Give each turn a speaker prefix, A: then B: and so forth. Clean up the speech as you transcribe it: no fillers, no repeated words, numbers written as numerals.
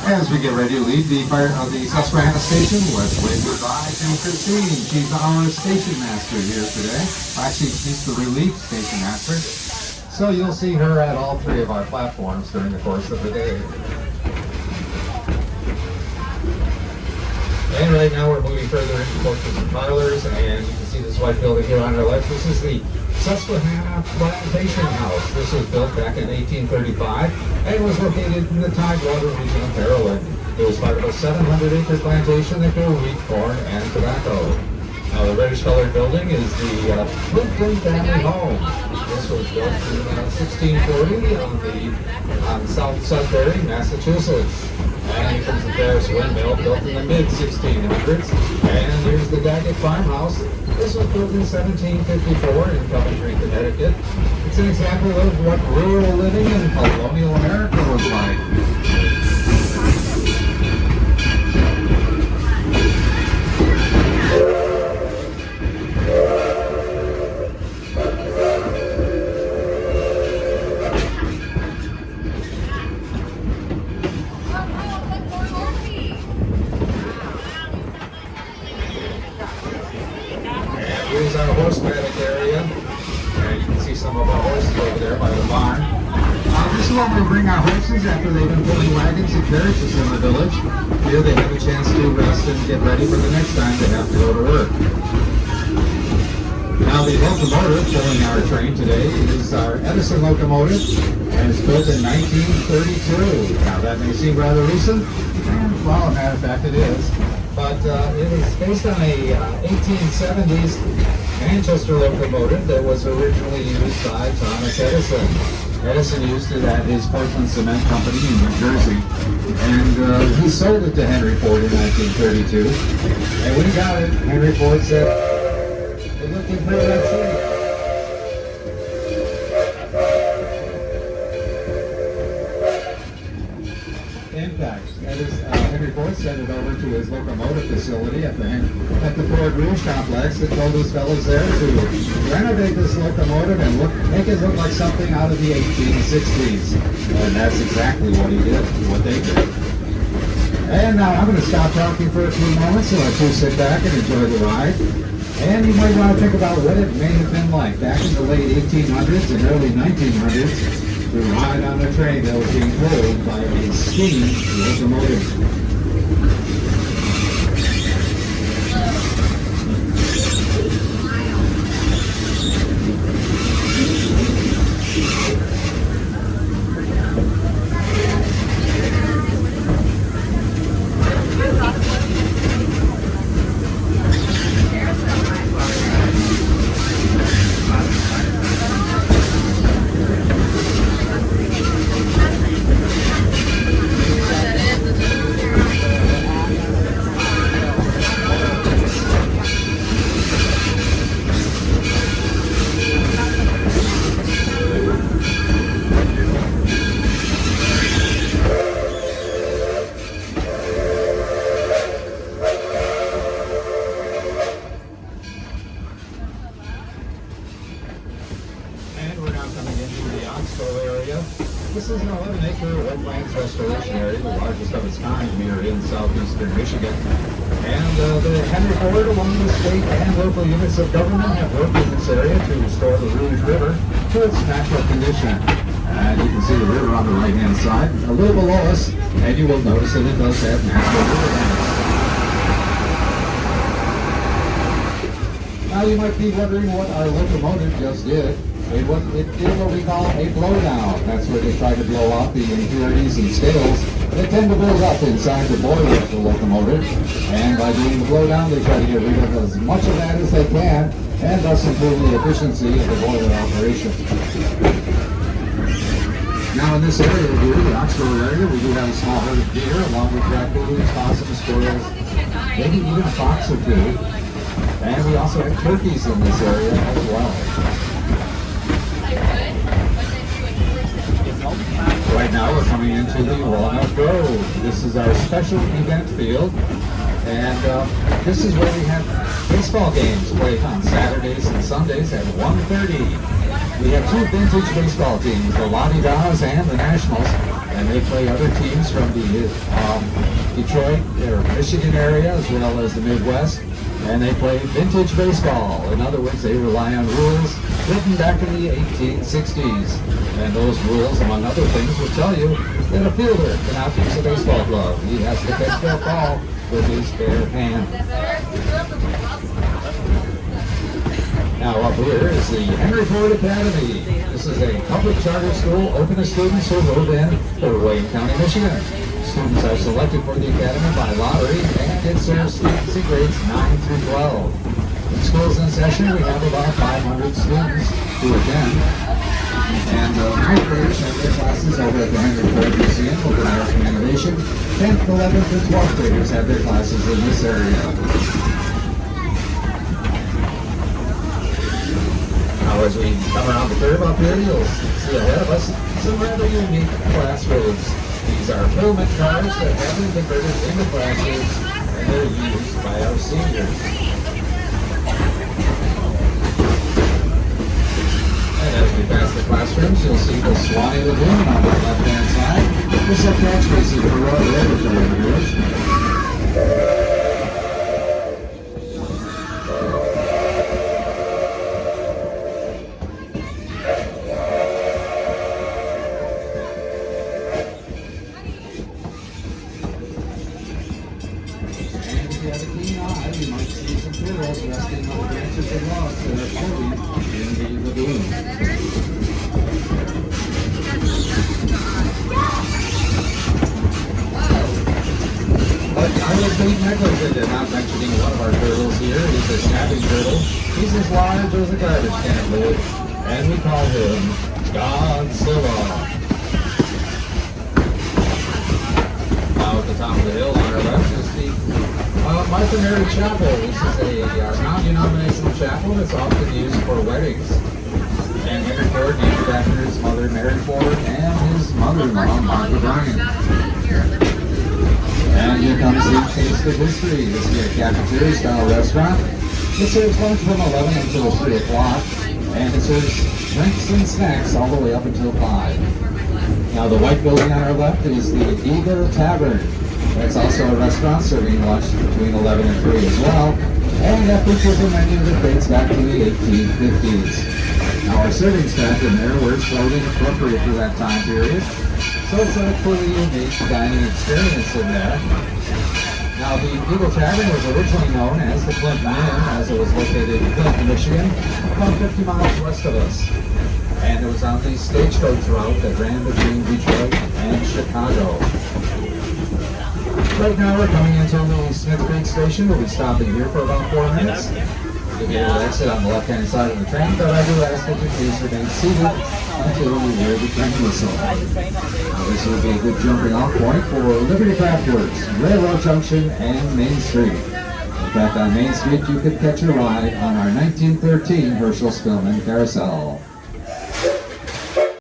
A: As we get ready to leave the Susquehanna Station, let's wave goodbye to Christine. She's our station master here today. Actually, she's the relief station master. So you'll see her at all three of our platforms during the course of the day. And right now we're moving further into coaches and parlors, and you can see this white building here on our left. This is the Susquehanna Plantation House. This was built back in 1835 and was located in the Tidewater region of Maryland. It was part of a 700-acre plantation that grew wheat, corn, and tobacco. Now the reddish-colored building is the Greenfield family home. This was built in 1640 on South Sudbury, Massachusetts. And here comes the Ferris windmill, built in the mid-1600s. And here's the Daggett farmhouse. This was built in 1754 in Coventry, Connecticut. It's an example of what rural living in colonial America was like. Here's our horse paddock area, and you can see some of our horses over there by the barn. This is where we bring our horses after they've been pulling wagons and carriages in the village. Here they have a chance to rest and get ready for the next time they have to go to work. Now the locomotive pulling our train today is our Edison locomotive, and it's built in 1932. Now that may seem rather recent, and well, as a matter of fact it is. But it is based on a 1870s Manchester locomotive that was originally used by Thomas Edison. Edison used it at his Portland Cement Company in New Jersey, and he sold it to Henry Ford in 1932. And when he got it, Henry Ford said, "It looked like Red City." Impact. That is, Henry Ford sent it over to his locomotive facility at the Ford Rouge complex and told his fellows there to renovate this locomotive and make it look like something out of the 1860s. And that's exactly what he did, what they did. And now I'm going to stop talking for a few moments so let you sit back and enjoy the ride. And you might want to think about what it may have been like back in the late 1800s and early 1900s. To ride on a train that was being pulled by a steam locomotive. This is an 11-acre wetlands restoration area, the largest of its kind here in southeastern Michigan. And the Henry Ford, along with state and local units of government, have worked in this area to restore the Rouge River to its natural condition. And you can see the river on the right-hand side, a little below us, and you will notice that it does have natural riverbanks. Now you might be wondering what our locomotive just did. It did what we call a blowdown. That's where they try to blow out the impurities and scales that tend to build up inside the boiler of the locomotive. And by doing the blowdown, they try to get rid of as much of that as they can, and thus improve the efficiency of the boiler operation. Now in this area here, the Oxbow area, we do have a small herd of deer, along with raccoons, possums, squirrels, maybe even a fox or two. And we also have turkeys in this area as well. Right now we're coming into the Walnut Grove. This is our special event field, and this is where we have baseball games played on Saturdays and Sundays at 1:30. We have two vintage baseball teams, the La-Di-Da's and the Nationals, And they play other teams from the Detroit or Michigan area as well as the Midwest. And they play vintage baseball. In other words, they rely on rules written back in the 1860s. And those rules, among other things, will tell you that a fielder cannot use a baseball glove. He has to catch that ball with his bare hand. Now up here is the Henry Ford Academy. This is a public charter school open to students who live in Wayne County, Michigan. Students are selected for the academy by lottery, and it serves students in grades 9 through 12. When school's in session, we have about 500 students who attend. And ninth graders have their classes over at the Henry Ford Museum with American Innovation. 10th, 11th, and 12th graders have their classes in this area. Now as we come around the curve up here, you'll see ahead of us some rather unique classrooms. These are filament cars that have been converted into classrooms, and they're used by our seniors. And as we pass the classrooms, you'll see the Swanee Lagoon on the left-hand side. This is a catch basin for water laboratory regulation. You might see some turtles resting on branches and logs that are floating in the lagoon. But I was being negligent in not mentioning one of our turtles here. He's a snapping turtle. He's as large as a garbage can lid, and we call him Godzilla. Now at the top of the hill on our left is the Martha Mary Chapel. This is a non-denominational chapel that's often used for weddings. And Henry Ford named after his mother, Mary Ford, and his mother-in-law, Martha Bryan. And here comes the Taste of History. This is a cafeteria-style restaurant. It serves lunch from 11 until 3 o'clock, and it serves drinks and snacks all the way up until 5. Now the white building on our left is the Tavern. That's also a restaurant serving lunch between 11 and 3 as well. And that features a menu that dates back to the 1850s. Now our serving staff in there wears clothing appropriate for that time period. So it's a truly unique dining experience in there. Now the Eagle Tavern was originally known as the Clinton Inn, as it was located in Clinton, Michigan, about 50 miles west of us. And it was on the stagecoach route that ran between Detroit and Chicago. Right now we're coming into the Smith Creek Station. We'll be stopping here for about 4 minutes. You'll be able to exit on the left-hand side of the train, but I do ask that you please remain seated until we hear the train whistle. Now this will be a good jumping off point for Liberty Craft Works, Railroad Junction, and Main Street. In fact, on Main Street you could catch a ride on our 1913 Herschel Spillman Carousel.